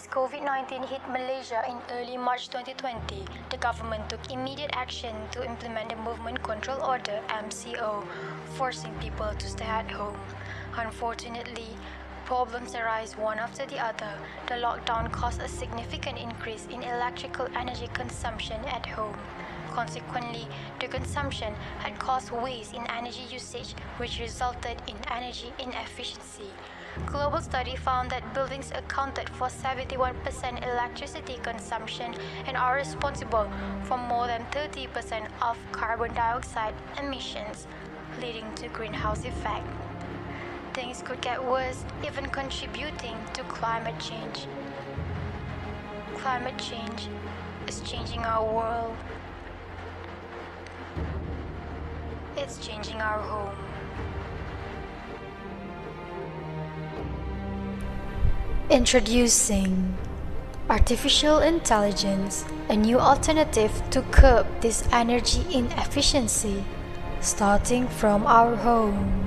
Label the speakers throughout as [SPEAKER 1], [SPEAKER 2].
[SPEAKER 1] As COVID-19 hit Malaysia in early March 2020, the government took immediate action to implement the Movement Control Order (MCO), forcing people to stay at home. Unfortunately, problems arise one after the other. The lockdown caused a significant increase in electrical energy consumption at home. Consequently, the consumption had caused waste in energy usage, which resulted in energy inefficiency. Global study found that buildings accounted for 71% electricity consumption and are responsible for more than 30% of carbon dioxide emissions, leading to greenhouse effect. Things could get worse, even contributing to climate change. Climate change is changing our world. It's changing our home. Introducing Artificial Intelligence, a new alternative to curb this energy inefficiency, starting from our home.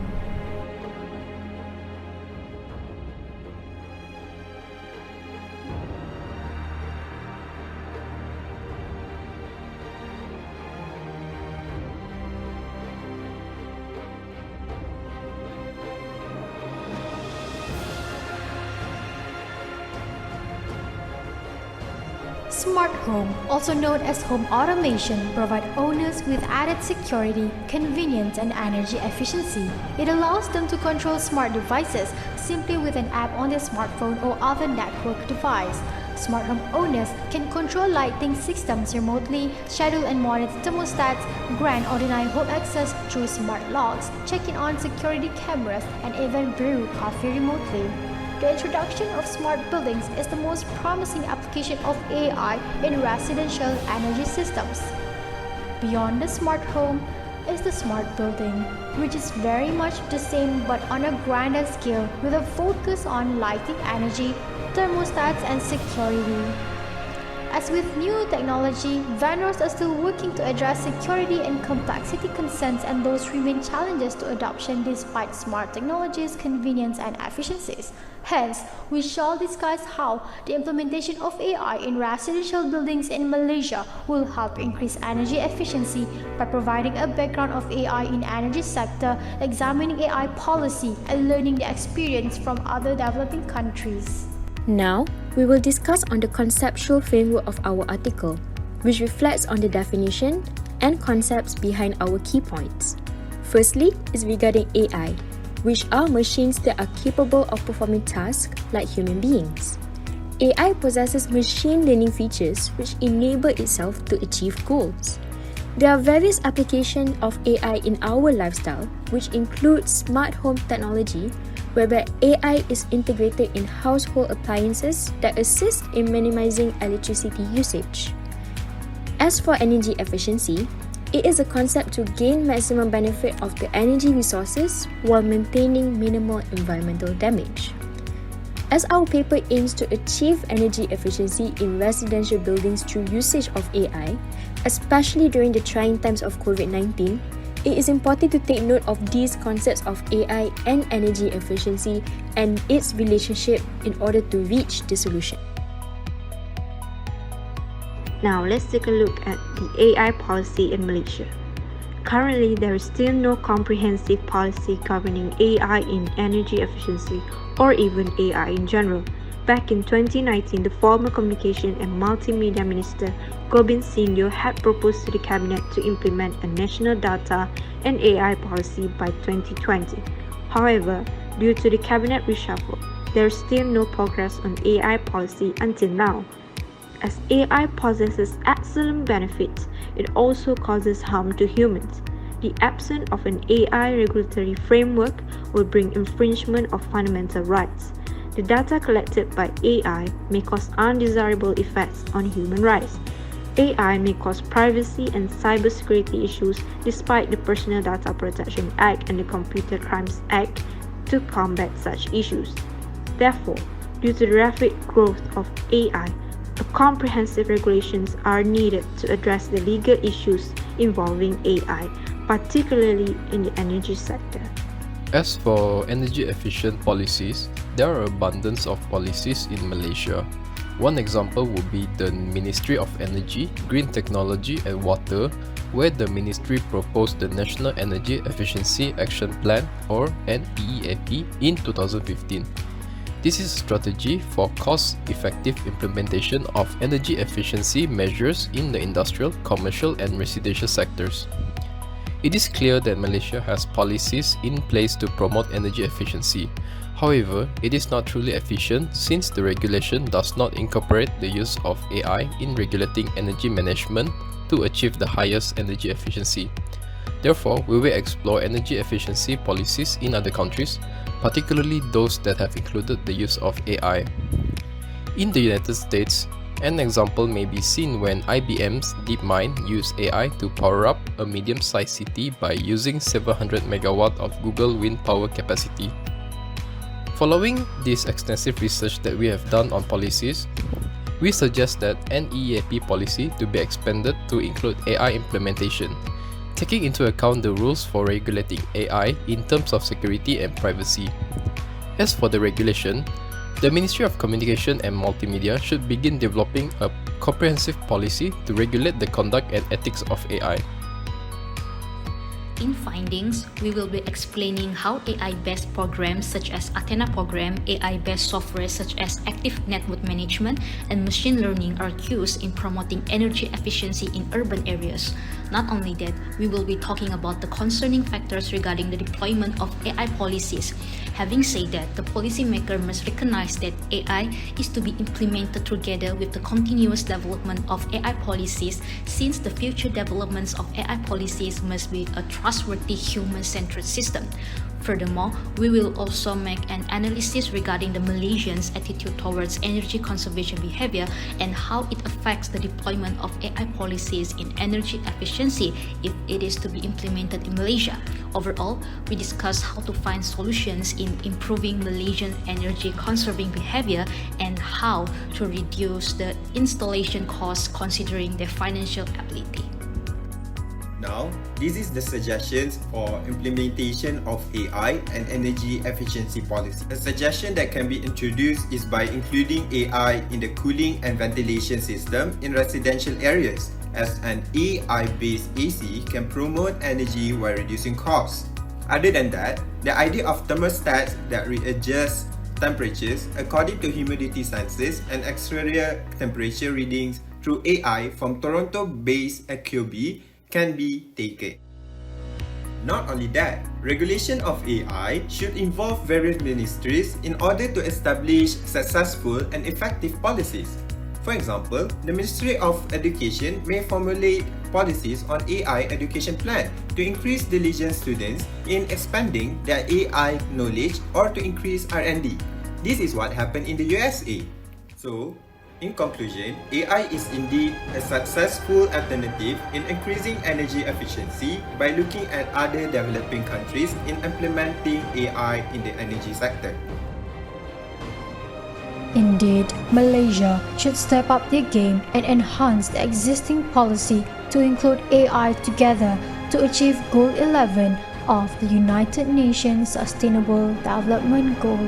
[SPEAKER 1] Smart home, also known as home automation, provide owners with added security, convenience, and energy efficiency. It allows them to control smart devices simply with an app on their smartphone or other network device. Smart home owners can control lighting systems remotely, schedule and monitor thermostats, grant or deny home access through smart locks, check in on security cameras, and even brew coffee remotely. The introduction of smart buildings is the most promising application of AI in residential energy systems. Beyond the smart home is the smart building, which is very much the same but on a grander scale with a focus on lighting energy, thermostats, and security. As with new technology, vendors are still working to address security and complexity concerns, and those remain challenges to adoption despite smart technologies, convenience, and efficiencies. Hence, we shall discuss how the implementation of AI in residential buildings in Malaysia will help increase energy efficiency by providing a background of AI in energy sector, examining AI policy, and learning the experience from other developing countries.
[SPEAKER 2] Now, we will discuss on the conceptual framework of our article, which reflects on the definition and concepts behind our key points. Firstly is regarding AI, which are machines that are capable of performing tasks like human beings. AI possesses machine learning features which enable itself to achieve goals. There are various applications of AI in our lifestyle, which include smart home technology, whereby AI is integrated in household appliances that assist in minimizing electricity usage. As for energy efficiency, it is a concept to gain maximum benefit of the energy resources while maintaining minimal environmental damage. As our paper aims to achieve energy efficiency in residential buildings through usage of AI, especially during the trying times of COVID-19, it is important to take note of these concepts of AI and energy efficiency and its relationship in order to reach the solution.
[SPEAKER 3] Now let's take a look at the AI policy in Malaysia. Currently, there is still no comprehensive policy governing AI in energy efficiency or even AI in general. Back in 2019, the former Communication and Multimedia Minister Gobind Singh Nio had proposed to the Cabinet to implement a national data and AI policy by 2020. However, due to the Cabinet reshuffle, there is still no progress on AI policy until now. As AI possesses excellent benefits, it also causes harm to humans. The absence of an AI regulatory framework will bring infringement of fundamental rights. The data collected by AI may cause undesirable effects on human rights. AI may cause privacy and cybersecurity issues despite the Personal Data Protection Act and the Computer Crimes Act to combat such issues. Therefore, due to the rapid growth of AI, comprehensive regulations are needed to address the legal issues involving AI, particularly in the energy sector.
[SPEAKER 4] As for energy efficient policies, there are abundance of policies in Malaysia. One example would be the Ministry of Energy, Green Technology and Water, where the ministry proposed the National Energy Efficiency Action Plan or NEAP in 2015. This is a strategy for cost-effective implementation of energy efficiency measures in the industrial, commercial and residential sectors. It is clear that Malaysia has policies in place to promote energy efficiency. However, it is not truly efficient since the regulation does not incorporate the use of AI in regulating energy management to achieve the highest energy efficiency. Therefore, we will explore energy efficiency policies in other countries, particularly those that have included the use of AI. In the United States, an example may be seen when IBM's DeepMind used AI to power up a medium-sized city by using 700 MW of Google wind power capacity. Following this extensive research that we have done on policies, we suggest that NEAP policy to be expanded to include AI implementation, taking into account the rules for regulating AI in terms of security and privacy. As for the regulation, the Ministry of Communication and Multimedia should begin developing a comprehensive policy to regulate the conduct and ethics of AI.
[SPEAKER 5] In findings, we will be explaining how AI-based programs such as Athena program, AI-based software such as Active Network Management, and machine learning are used in promoting energy efficiency in urban areas. Not only that, we will be talking about the concerning factors regarding the deployment of AI policies. Having said that, the policymaker must recognize that AI is to be implemented together with the continuous development of AI policies, since the future developments of AI policies must be a trustworthy human-centered system. Furthermore, we will also make an analysis regarding the Malaysians' attitude towards energy conservation behavior and how it affects the deployment of AI policies in energy efficiency if it is to be implemented in Malaysia. Overall, we discuss how to find solutions in improving Malaysian energy conserving behavior and how to reduce the installation costs considering their financial ability.
[SPEAKER 6] Now, this is the suggestions for implementation of AI and energy efficiency policy. A suggestion that can be introduced is by including AI in the cooling and ventilation system in residential areas, as an AI-based AC can promote energy while reducing costs. Other than that, the idea of thermostats that readjust temperatures according to humidity sensors and exterior temperature readings through AI from Toronto-based Ecobee can be taken. Not only that, regulation of AI should involve various ministries in order to establish successful and effective policies. For example, the Ministry of Education may formulate policies on AI education plan to increase diligent students in expanding their AI knowledge or to increase R&D. This is what happened in the USA. So, in conclusion, AI is indeed a successful alternative in increasing energy efficiency by looking at other developing countries in implementing AI in the energy sector.
[SPEAKER 1] Indeed, Malaysia should step up their game and enhance the existing policy to include AI together to achieve Goal 11 of the United Nations Sustainable Development Goal.